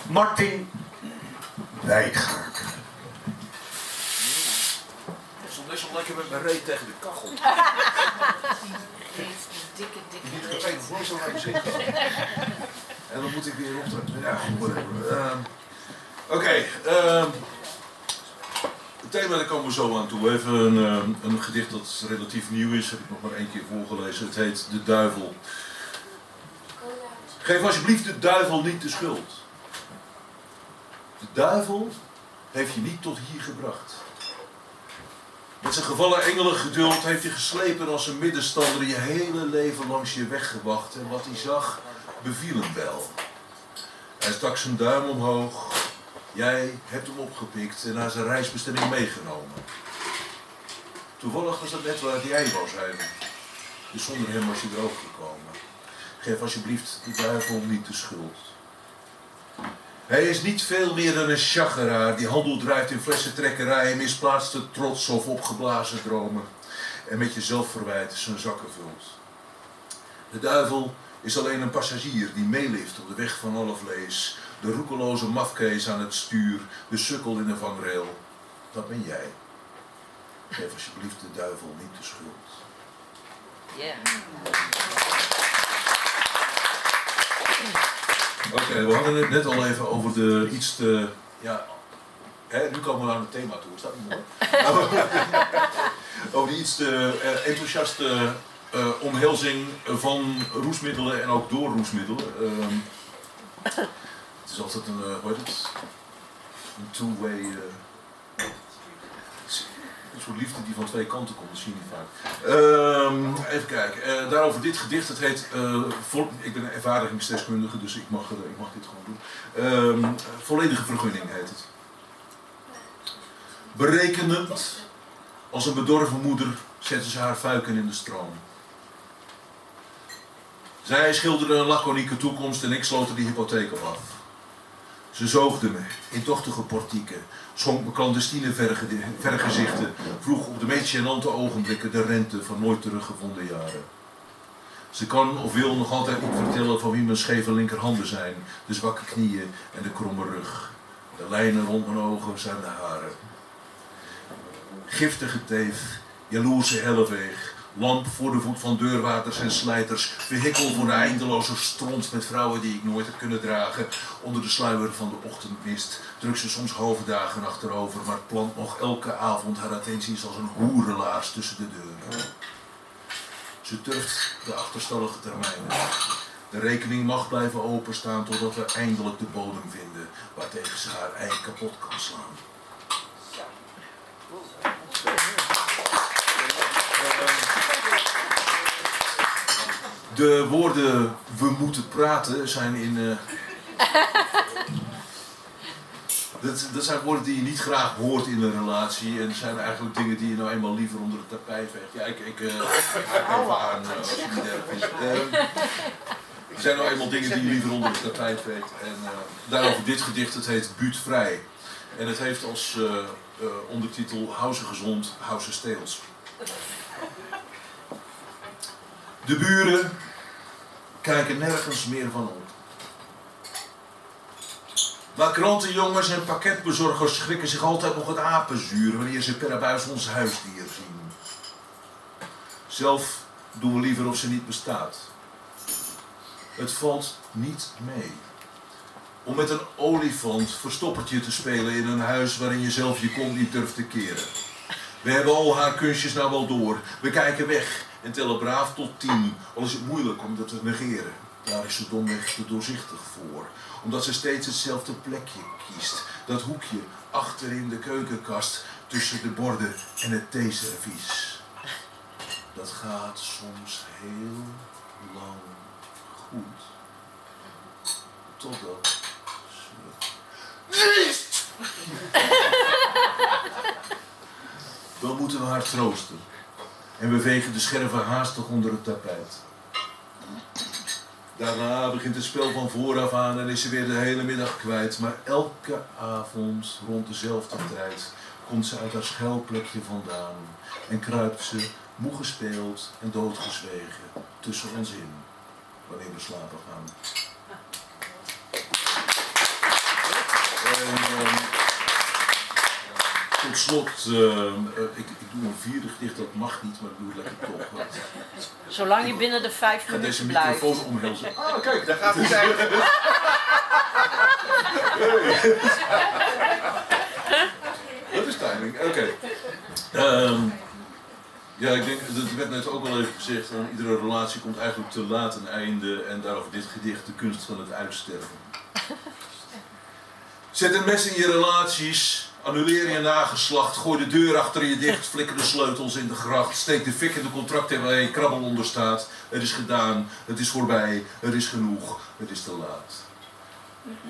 Martin Wijgaard. Ik stond net zo lekker met mijn reet tegen de kachel. Dikke. Niet meteen voor zo lang zitten. En dan moet ik weer optreden. Ja, whatever. Oké. Het thema, daar komen we zo aan toe. Even een gedicht dat relatief nieuw is. Heb ik nog maar 1 keer voorgelezen. Het heet De Duivel. Geef alsjeblieft de duivel niet de schuld. De duivel heeft je niet tot hier gebracht. Met zijn gevallen engelengeduld heeft hij geslepen als een middenstander je hele leven langs je weg gewacht. En wat hij zag, beviel hem wel. Hij stak zijn duim omhoog. Jij hebt hem opgepikt en naar zijn reisbestemming meegenomen. Toevallig was dat net waar jij wou zijn. Dus zonder hem was je er ook gekomen. Geef alsjeblieft de duivel niet de schuld. Hij is niet veel meer dan een chageraar die handel drijft in flessentrekkerij, misplaatste trots of opgeblazen dromen. En met je zelfverwijt zijn zakken vult. De duivel is alleen een passagier die meelift op de weg van alle vlees. De roekeloze mafkees aan het stuur, de sukkel in de vangrail. Dat ben jij. Geef alsjeblieft de duivel niet de schuld. Oké, we hadden het net al even over de iets te... Ja, nu komen we aan het thema toe, is dat niet mooi? Over die iets te enthousiaste omhelzing van roesmiddelen en ook door roesmiddelen. Het is altijd een, hoe heet het? Een two-way... een soort liefde die van 2 kanten komt, dat zie je niet vaak. Even kijken, daarover dit gedicht, het heet, ik ben een ervaringsdeskundige, dus ik mag dit gewoon doen. Volledige vergunning heet het. Berekenend, als een bedorven moeder, zette ze haar fuiken in de stroom. Zij schilderde een laconieke toekomst en ik sloot er die hypotheek op af. Ze zoogde me in tochtige portieken, schonk me clandestine vergezichten, vroeg op de meest gênante ogenblikken de rente van nooit teruggevonden jaren. Ze kan of wil nog altijd niet vertellen van wie mijn scheve linkerhanden zijn, de zwakke knieën en de kromme rug. De lijnen rond mijn ogen zijn de haren. Giftige teef, jaloerse helleveeg, lamp voor de voet van deurwaters en slijters, vehikel voor de eindeloze stront met vrouwen die ik nooit heb kunnen dragen. Onder de sluier van de ochtendmist drukt ze soms hoofddagen achterover, maar plant nog elke avond haar attenties als een hoerelaars tussen de deuren. Ze turft de achterstallige termijnen. De rekening mag blijven openstaan totdat we eindelijk de bodem vinden waartegen ze haar ei kapot kan slaan. De woorden 'we moeten praten' zijn in... Dat zijn woorden die je niet graag hoort in een relatie. En het zijn eigenlijk dingen die je nou eenmaal liever onder het tapijt veegt. Ja, ik haak even aan als je niet erg vindt. Er zijn nou eenmaal dingen die je liever onder het tapijt veegt. En daarover dit gedicht, het heet Buurtvrij. En het heeft als ondertitel Hou ze gezond, hou ze steels. De buren kijken nergens meer van op. Maar krantenjongens en pakketbezorgers schrikken zich altijd nog het apenzuur wanneer ze per abuis ons huisdier zien. Zelf doen we liever of ze niet bestaat. Het valt niet mee. Om met een olifant verstoppertje te spelen in een huis waarin je zelf je kont niet durft te keren. We hebben al haar kunstjes nou wel door. We kijken weg en tellen braaf tot 10. Al is het moeilijk om dat te negeren. Daar is ze domweg te doorzichtig voor. Omdat ze steeds hetzelfde plekje kiest. Dat hoekje achter in de keukenkast tussen de borden en het theeservies. Dat gaat soms heel lang goed. Totdat ze... Dan moeten we haar troosten. En we vegen de scherven haastig onder het tapijt. Daarna begint het spel van vooraf aan en is ze weer de hele middag kwijt. Maar elke avond rond dezelfde tijd komt ze uit haar schuilplekje vandaan. En kruipt ze, moe gespeeld en doodgezwegen, tussen ons in. Wanneer we slapen gaan. slot, ik doe een vierde gedicht, dat mag niet, maar ik doe het lekker toch. Want Zolang je binnen de 5 ik ga minuten deze blijft. microfoon omhelzen. Ah, kijk, daar gaat Gaat het eigenlijk? Dat is timing, oké. Ja, ik denk, dat werd net ook al even gezegd, aan iedere relatie komt eigenlijk te laat een einde en daarover dit gedicht, de kunst van het uitsterven. Zet een mes in je relaties, annuleer je nageslacht, gooi de deur achter je dicht, flikker de sleutels in de gracht, steek de fik in de contracten waar je krabbel onder staat. Het is gedaan, het is voorbij, er is genoeg, het is te laat.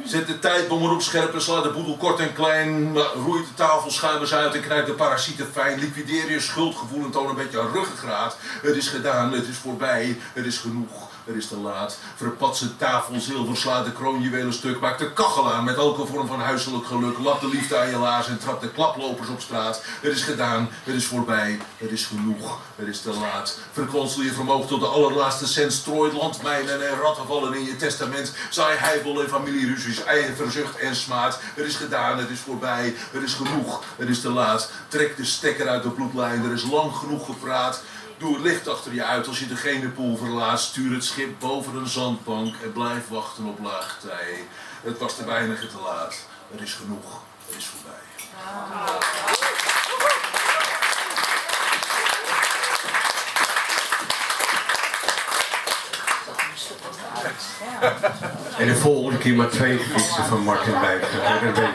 Zet de tijdbom op scherp en sla de boedel kort en klein. Roei de tafelschuimers uit en knijp de parasieten fijn. Liquideer je schuldgevoel en toon een beetje aan ruggengraat. Het is gedaan, het is voorbij, het is genoeg, het is te laat. Verpats het tafelzilver, sla de kroonjuwelen stuk. Maak de kachel aan met elke vorm van huiselijk geluk. Lap de liefde aan je laars en trap de klaplopers op straat. Het is gedaan, het is voorbij, het is genoeg, het is te laat. Verkwansel je vermogen tot de allerlaatste cent. Strooi landmijnen en rattenvallen in je testament. Zaai heibel en familieruzies, verzucht en smaad. Het is gedaan, het is voorbij, het is genoeg, het is te laat. Trek de stekker uit de bloedlijn, er is lang genoeg gepraat. Doe het licht achter je uit als je de Genepoel verlaat. Stuur het schip boven een zandbank en blijf wachten op laagtij. Het was te weinig en te laat. Het is genoeg, het is voorbij. En de volgende keer maar 2 fietsen van Martin Bijker. Dat weet ik.